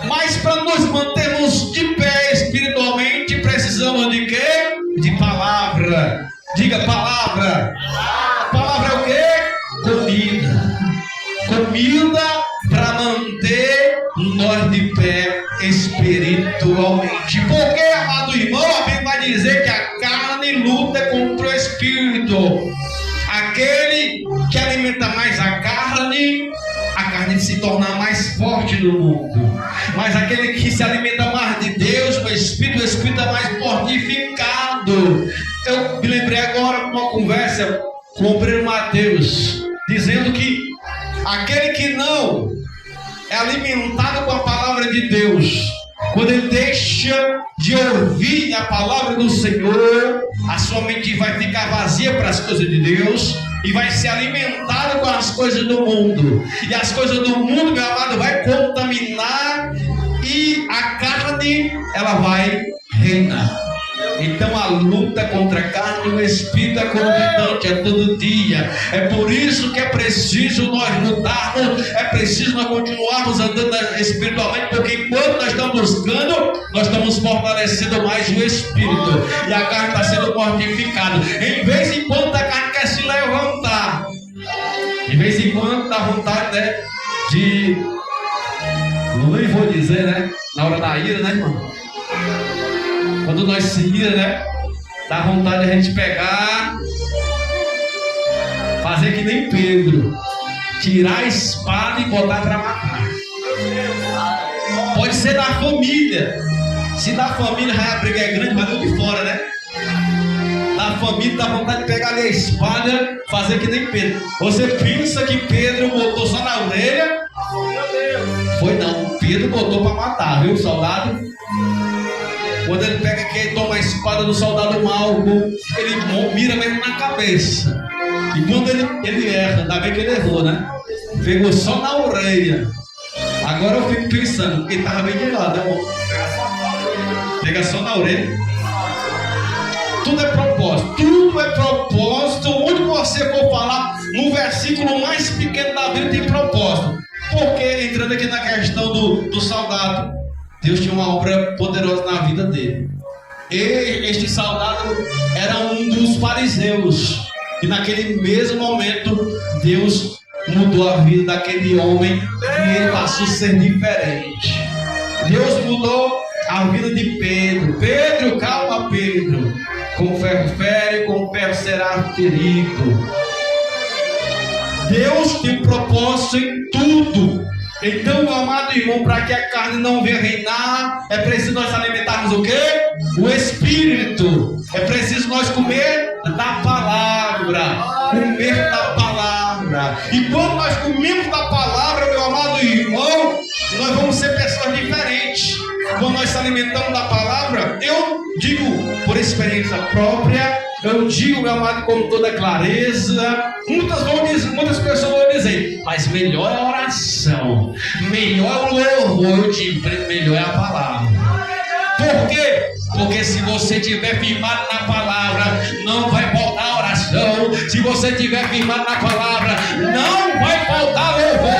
Mas para nos mantermos de pé espiritualmente, precisamos de quê? De palavra. Diga palavra. Palavra é o quê? Comida. Comida para manter nós de pé espiritualmente. Porque, amado irmão, a Bíblia vai dizer que a carne luta contra o espírito. Aquele que alimenta mais a carne se torna mais forte no mundo. Mas aquele que se alimenta mais de Deus, o espírito é mais fortificado. Eu me lembrei agora de uma conversa com o obreiro Mateus, dizendo que aquele que não é alimentado com a palavra de Deus, quando ele deixa de ouvir a palavra do Senhor, a sua mente vai ficar vazia para as coisas de Deus e vai ser alimentado com as coisas do mundo. E as coisas do mundo, meu amado, vai contaminar e a carne, ela vai reinar. Então a luta contra a carne e o espírito é constante, é todo dia. É por isso que é preciso nós lutarmos, é preciso nós continuarmos andando espiritualmente, porque enquanto nós estamos buscando, nós estamos fortalecendo mais o espírito, e a carne está sendo mortificada. Em vez em quando a carne quer se levantar, de vez em quando dá vontade, né, de, não vou dizer, né, na hora da ira, né, irmão? Quando nós se ira, né? Dá vontade de a gente pegar, fazer que nem Pedro, tirar a espada e botar para matar. Pode ser da família. Se da família a briga é grande, mas não de fora, né? Da família dá vontade de pegar ali a espada, fazer que nem Pedro. Você pensa que Pedro botou só na orelha? Foi não, Pedro botou para matar, viu, soldado? Quando ele pega aqui e toma a espada do soldado Malco, ele mira mesmo na cabeça. E quando ele erra, ainda bem que ele errou, né? Pegou só na orelha. Agora eu fico pensando, porque estava bem de lado, né? Pega só na orelha. Tudo é propósito. Tudo é propósito. Onde você for falar, no versículo mais pequeno da Bíblia tem propósito. Porque, entrando aqui na questão do soldado, Deus tinha uma obra poderosa na vida dele. E este soldado era um dos fariseus. E naquele mesmo momento, Deus mudou a vida daquele homem e ele passou a ser diferente. Deus mudou a vida de Pedro. Pedro, calma, Pedro. Com ferro fere, com ferro será ferido. Deus tem propósito em tudo. Então, meu amado irmão, para que a carne não venha reinar, é preciso nós alimentarmos o quê? O Espírito. É preciso nós comer da palavra. Comer da palavra. E quando nós comemos da palavra, meu amado irmão, nós vamos ser pessoas diferentes. Quando nós se alimentamos da palavra, eu digo por experiência própria, eu digo, meu amado, com toda clareza. Muitas pessoas vão dizer, mas melhor é a oração, melhor é o louvor, melhor é a palavra. Por quê? Porque se você estiver firmado na palavra, não vai faltar a oração. Se você estiver firmado na palavra, não vai faltar louvor.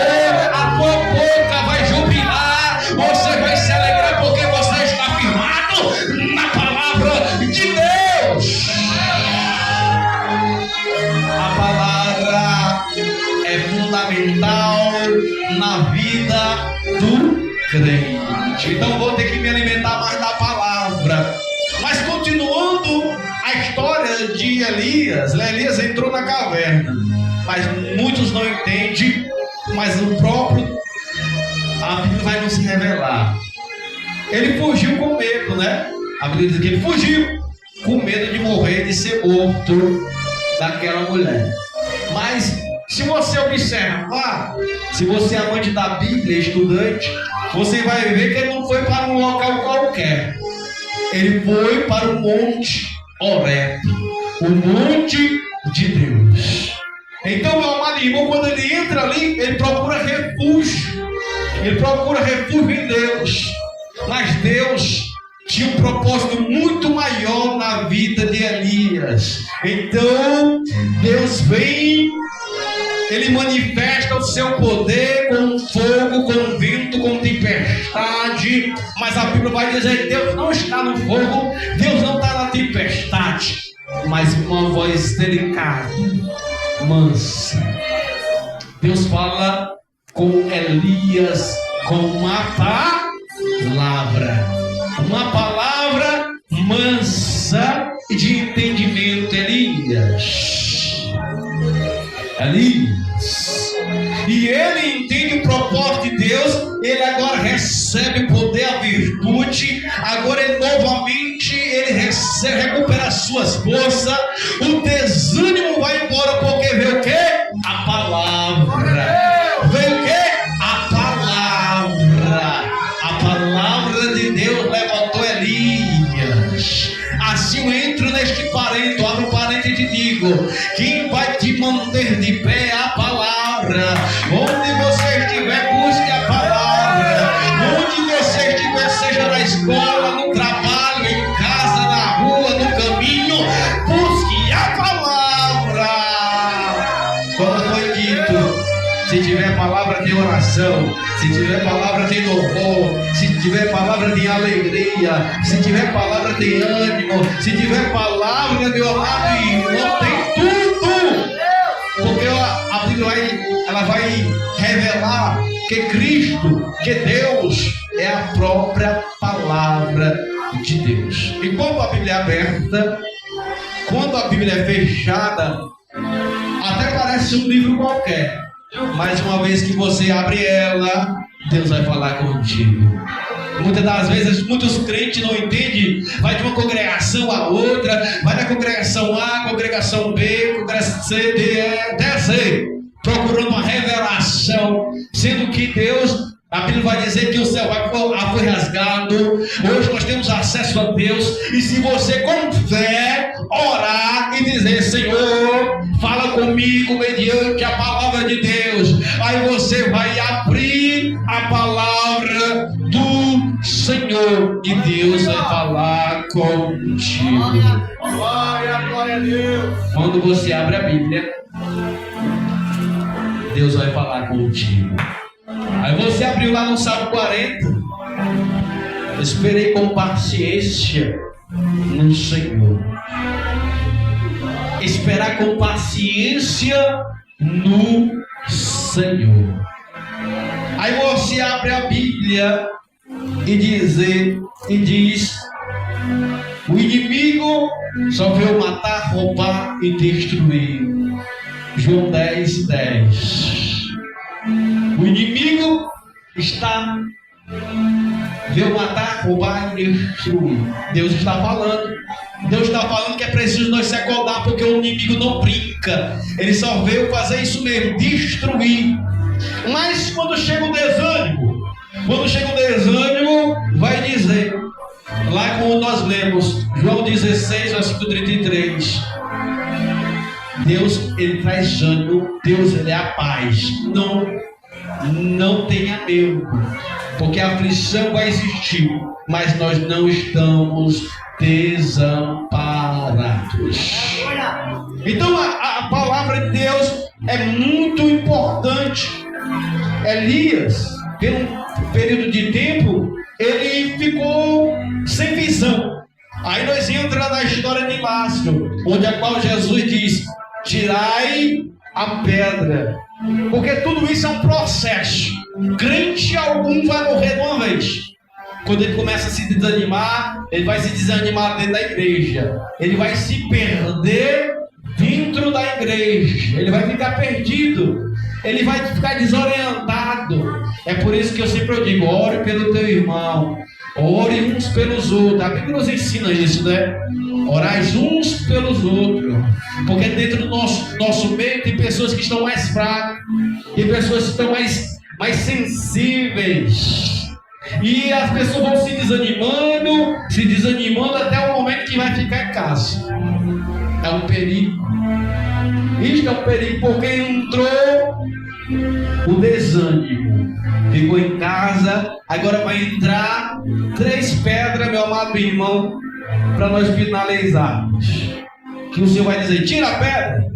A tua boca vai jubilar, você vai se alegrar, porque você está firmado na palavra de Deus. A palavra é fundamental na vida do crente. Então vou ter que me alimentar mais da palavra. Mas continuando a história de Elias, Elias entrou na caverna. Mas muitos não entendem, mas o próprio, a Bíblia vai nos revelar. Ele fugiu com medo, né? A Bíblia diz que ele fugiu com medo de morrer, de ser morto daquela mulher. Mas se você observar, se você é amante da Bíblia, estudante, você vai ver que ele não foi para um local qualquer. Ele foi para o Monte Horebe, o Monte de Deus. Então, meu amado irmão, quando ele entra ali, ele procura refúgio. Ele procura refúgio em Deus. Mas Deus tinha um propósito muito maior na vida de Elias. Então, Deus vem, ele manifesta o seu poder com fogo, com vento, com tempestade. Mas a Bíblia vai dizer que Deus não está no fogo, Deus não está na tempestade, mas uma voz delicada, mansa. Deus fala com Elias com uma palavra mansa e de entendimento. Elias, e ele entende o propósito de Deus. Ele agora recebe o poder, a virtude. Agora ele novamente recupera as suas forças. O desânimo vai embora, porque veio o quê? A palavra. Veio o quê? A palavra de Deus levantou Elias. Assim eu entro neste parênteses, abro um parênteses e te digo: quem vai te manter de pé é a palavra. Onde você estiver, busque a palavra. Onde você estiver, coração. Se tiver palavra, tem louvor. Se tiver palavra, tem alegria. Se tiver palavra, tem ânimo. Se tiver palavra, meu amado irmão, tem tudo. Porque a Bíblia ela vai revelar que Cristo, que Deus é a própria palavra de Deus. E quando a Bíblia é aberta, quando a Bíblia é fechada, até parece um livro qualquer, mas uma vez que você abre ela, Deus vai falar contigo. Muitas das vezes, muitos crentes não entendem, vai de uma congregação a outra, vai da congregação A, congregação B, congregação C, D, E, D, C, procurando uma revelação, sendo que Deus, a Bíblia vai dizer que o céu foi rasgado. Hoje nós temos acesso a Deus, e se você com fé orar e dizer: Senhor, fala comigo mediante a palavra de Deus, aí você vai abrir a palavra do Senhor e Deus vai falar contigo. Glória a Deus. Quando você abre a Bíblia, Deus vai falar contigo. Aí você abriu lá no Salmo 40. Esperei com paciência no Senhor. Esperar com paciência no Senhor. Aí você abre a Bíblia e diz: o inimigo só veio matar, roubar e destruir. João 10, 10. O inimigo veio matar, roubar e destruir. Deus está falando. Deus está falando que é preciso nós se acordar, porque o inimigo não brinca. Ele só veio fazer isso mesmo, destruir. Mas quando chega o desânimo, vai dizer, lá como nós lemos, João 16, versículo 33. Deus, ele traz ânimo. Deus, ele é a paz. Não tenha medo, porque a aflição vai existir, mas nós não estamos desamparados. Então a palavra de Deus é muito importante. Elias, pelo um período de tempo, ele ficou sem visão. Aí nós entramos na história de Lázaro, onde a qual Jesus diz: tirai a pedra. Porque tudo isso é um processo. Crente algum vai morrer de uma vez. Quando ele começa a se desanimar, ele vai se desanimar dentro da igreja. Ele vai se perder dentro da igreja. Ele vai ficar perdido. Ele vai ficar desorientado. É por isso que eu sempre digo: ore pelo teu irmão. Ore uns pelos outros. A Bíblia nos ensina isso, né? Orais uns pelos outros. Porque dentro do nosso meio tem pessoas que estão mais fracas. Tem pessoas que estão mais sensíveis. E as pessoas vão se desanimando até o momento que vai ficar em casa. É um perigo. Isto é um perigo, porque entrou o desânimo. Ficou em casa, agora vai entrar 3 pedras, meu amado irmão, para nós finalizarmos. Que o Senhor vai dizer: tira a pedra.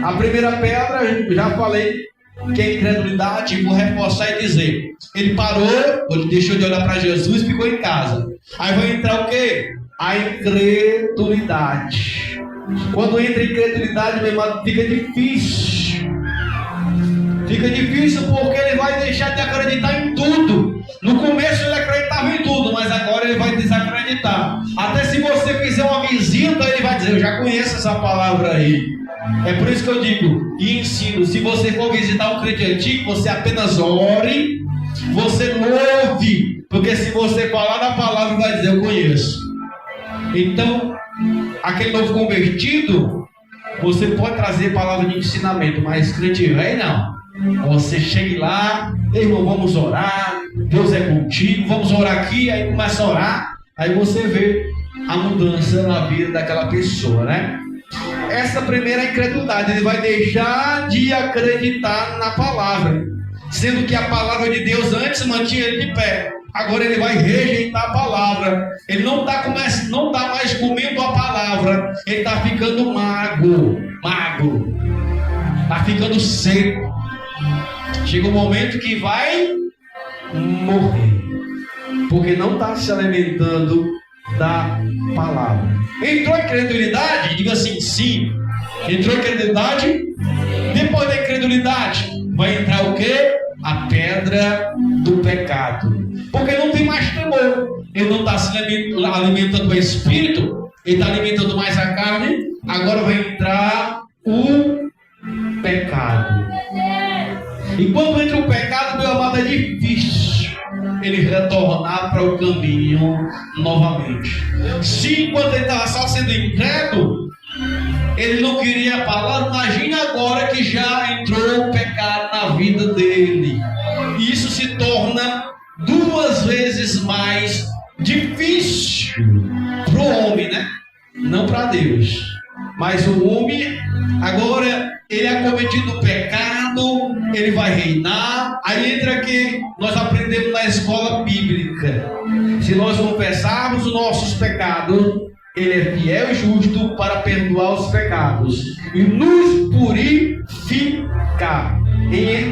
A primeira pedra, eu já falei que é incredulidade. Vou reforçar e dizer: ele parou, ele deixou de olhar para Jesus e ficou em casa. Aí vai entrar o quê? A incredulidade. Quando entra a incredulidade, meu irmão, fica difícil. Fica difícil porque ele vai deixar de acreditar em tudo. No começo ele acreditava em tudo, mas agora ele vai desacreditar. Até se você fizer uma visita, ele vai dizer: eu já conheço essa palavra aí. É por isso que eu digo e ensino: se você for visitar um crente antigo, você apenas ore, você ouve, porque se você falar da palavra, vai dizer: eu conheço. Então, aquele novo convertido, você pode trazer palavra de ensinamento, mas crente velho não. Você chega lá: irmão, vamos orar, Deus é contigo, vamos orar aqui. Aí começa a orar, aí você vê a mudança na vida daquela pessoa, né? Essa primeira incredulidade, ele vai deixar de acreditar na palavra, sendo que a palavra de Deus antes mantinha ele de pé. Agora ele vai rejeitar a palavra. Ele não está mais comendo a palavra. Ele está ficando magro, está ficando seco. chega um momento que vai morrer, porque não está se alimentando da palavra. Entrou a incredulidade? Diga assim, sim. Entrou a incredulidade? Depois da incredulidade, vai entrar o quê? A pedra do pecado. Porque não tem mais temor. Ele não está se alimentando do espírito, ele está alimentando mais a carne. Agora vai entrar o pecado. E quando entra o pecado, meu amado, é difícil ele retornar para o caminho novamente. Se enquanto ele estava só sendo incrédulo, ele não queria a palavra, imagina agora que já entrou o pecado na vida dele. E isso se torna 2 vezes mais difícil para o homem, né? Não para Deus. Mas o homem, agora, ele é cometido o pecado, ele vai reinar. Aí entra que nós aprendemos na escola bíblica. Se nós confessarmos os nossos pecados, ele é fiel e justo para perdoar os pecados e nos purificar.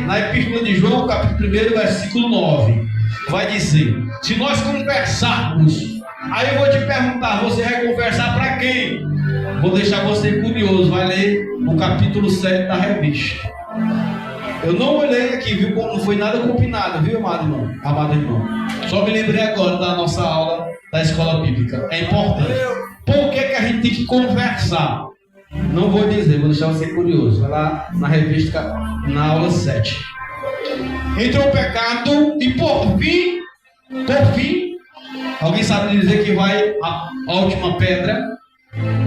Na Epístola de João, capítulo 1, versículo 9, vai dizer: se nós confessarmos, aí eu vou te perguntar, você vai confessar para quem? Vou deixar você curioso, vai ler o capítulo 7 da revista. Eu não olhei aqui, viu, como não foi nada combinado, viu, amado irmão? Amado irmão. Só me lembrei agora da nossa aula da escola bíblica. É importante. Por que a gente tem que conversar? Não vou dizer, vou deixar você curioso. Vai lá na revista, na aula 7. Entrou o pecado e por fim, alguém sabe dizer que vai a última pedra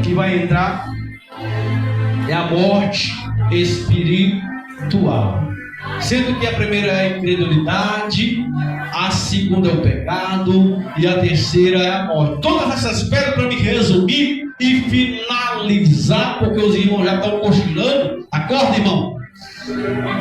que vai entrar? É a morte espiritual. Sendo que a primeira é a incredulidade, a segunda é o pecado e a terceira é a morte. Todas essas pedras, para me resumir e finalizar, porque os irmãos já estão cochilando. Acorda, irmão.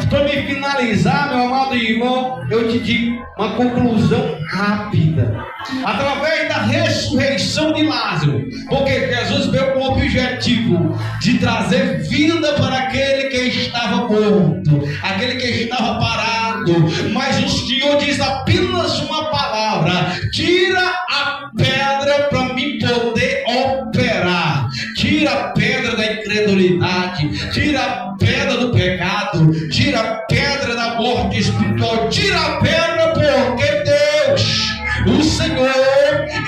Para me finalizar, meu amado irmão, eu te digo uma conclusão rápida. Através da ressurreição de Lázaro, porque Jesus veio com o objetivo de trazer vida para aquele que estava morto, aquele que estava parado. Mas o Senhor diz apenas uma palavra: tira a pedra para me poder operar. Tira a pedra da incredulidade, tira a pedra do pecado, tira a pedra da morte espiritual, tira a pedra, porque Deus, o Senhor,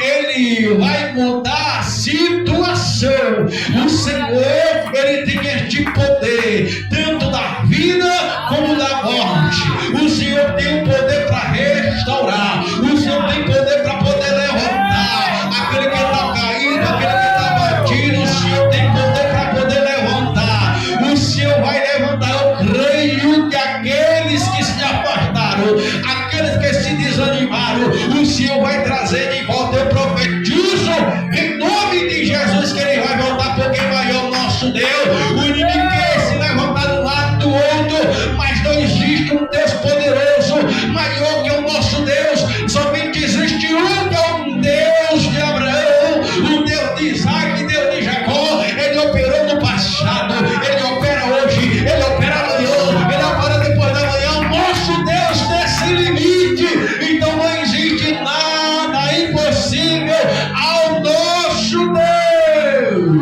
Ele vai mudar a situação. O Senhor, Ele tem este poder, tanto da vida como da morte. O Senhor tem o poder para restaurar. O Senhor tem poder para poder levantar aquele que está caído, aquele que está batido. O Senhor tem poder para poder levantar. O Senhor vai levantar. Eu creio que aqueles que se afastaram, aqueles que se desanimaram, o Senhor vai trazer de volta. Eu profetizo em nome de Jesus que Ele vai voltar, porque maior é o nosso Deus. O inimigo quer se levantar do lado do outro, mas não existe um Deus poderoso maior que o nosso Deus. Somente existe um, que é um Deus de Abraão, um Deus de Isaac, Deus de Jacó. Ele operou no passado, Ele opera hoje, Ele opera amanhã, Ele opera depois da manhã. O nosso Deus tem esse limite, então não existe nada impossível ao nosso Deus.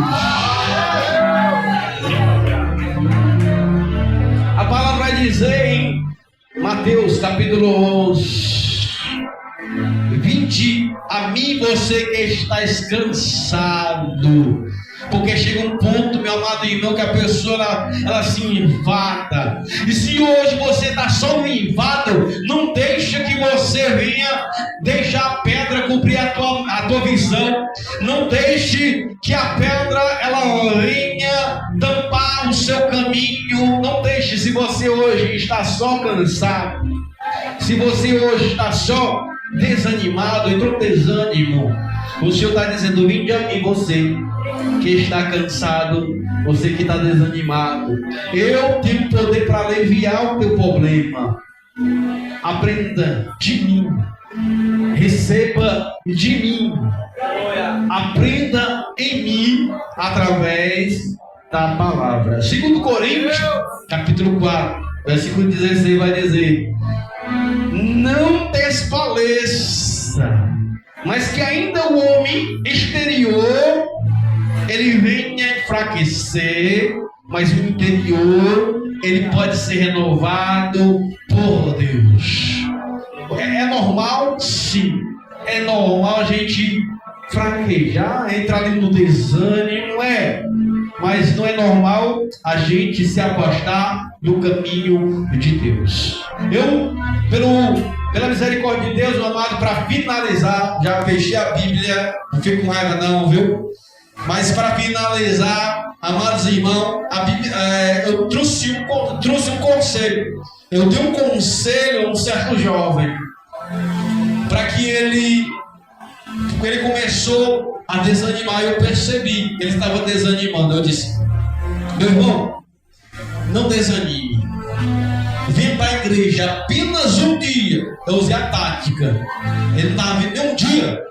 A palavra vai dizer em Mateus capítulo 11: vinde a mim, você que está cansado. Porque chega um ponto, meu amado irmão, que a pessoa ela se invada. E se hoje você está só no invado, não deixa que você venha deixar a pedra cobrir a tua visão. Não deixe que a pedra ela venha tampar o seu caminho. Não deixe. Se você hoje está só cansado, se você hoje está só desanimado, entrou desânimo, o Senhor está dizendo: vinde a mim, você que está cansado, você que está desanimado. Eu tenho poder para aliviar o teu problema. Aprenda de mim, receba de mim, aprenda em mim através da palavra. 2 Coríntios capítulo 4, Versículo 16 vai dizer: não desfaleça, mas que ainda o homem exterior ele venha enfraquecer, mas o interior ele pode ser renovado por Deus. É normal? Sim. É normal a gente fraquejar, entrar ali no desânimo, mas não é normal a gente se afastar do caminho de Deus. Pela misericórdia de Deus, meu amado, para finalizar, já fechei a Bíblia, não fico com raiva não, viu? Mas para finalizar, amados irmãos, a Bíblia, eu trouxe um conselho. Eu dei um conselho a um certo jovem, para que ele começou a desanimar. Eu percebi que ele estava desanimando. Eu disse: meu irmão, não desanime. Vem para a igreja apenas um dia. Eu usei a tática. Ele não estava vindo nem um dia.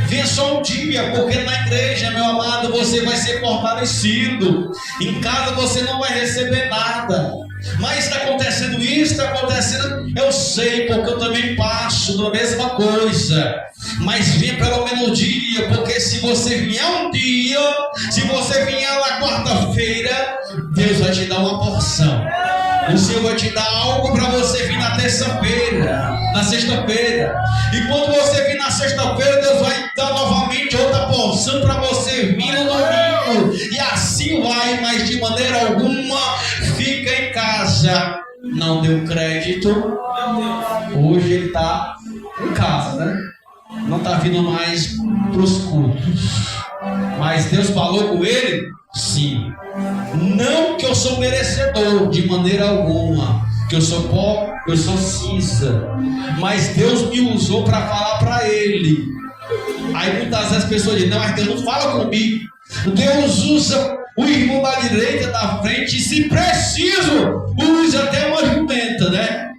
Venha só um dia, porque na igreja, meu amado, você vai ser fortalecido. Em casa você não vai receber nada. Mas está acontecendo isso, está acontecendo. Eu sei, porque eu também passo da mesma coisa. Mas venha pelo menos um dia, porque se você vier um dia, se você vier na quarta-feira, Deus vai te dar uma porção. O Senhor vai te dar algo para você vir na terça-feira, na sexta-feira. E quando você vir na sexta-feira, Deus vai dar novamente outra porção para você vir no domingo. E assim vai, mas de maneira alguma, fica em casa. Não deu crédito. Hoje ele está em casa, né? Não está vindo mais para os cultos. Mas Deus falou com ele? Sim. Não que eu sou merecedor de maneira alguma, que eu sou pó, eu sou cinza, mas Deus me usou para falar para ele. Aí muitas vezes as pessoas dizem: não, mas Deus não fala comigo. Deus usa o irmão da direita, da frente, e se preciso, usa até uma jumenta, né?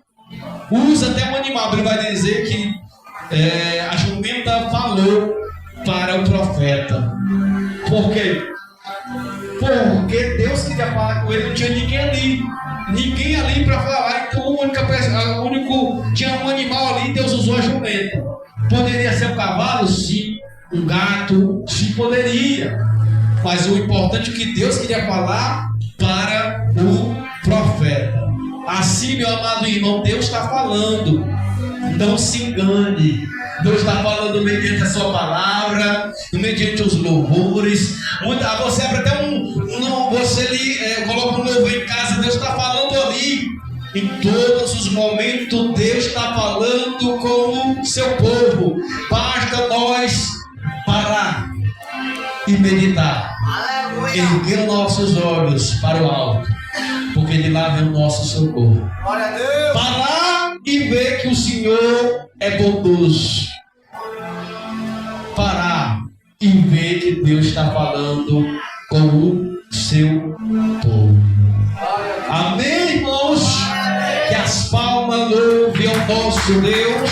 Usa até um animal. Ele vai dizer que a jumenta falou para o profeta. Por quê? Porque Deus queria falar com ele, não tinha ninguém ali para falar. Então tinha um animal ali, Deus usou a jumenta. Poderia ser um cavalo? Sim. Um gato? Sim, poderia. Mas o importante é que Deus queria falar para o profeta. Assim, meu amado irmão, Deus está falando. Não se engane. Deus está falando mediante a sua palavra, mediante os louvores. Você abre até você coloca um louvor em casa, Deus está falando ali. Em todos os momentos, Deus está falando com o seu povo. Basta nós parar e meditar. Erguer nossos olhos para o alto, porque de lá vem o nosso socorro. Parar e ver que o Senhor é bondoso. Parar e ver que Deus está falando com o seu povo. Amém, irmãos? Que as palmas louvem ao nosso Deus.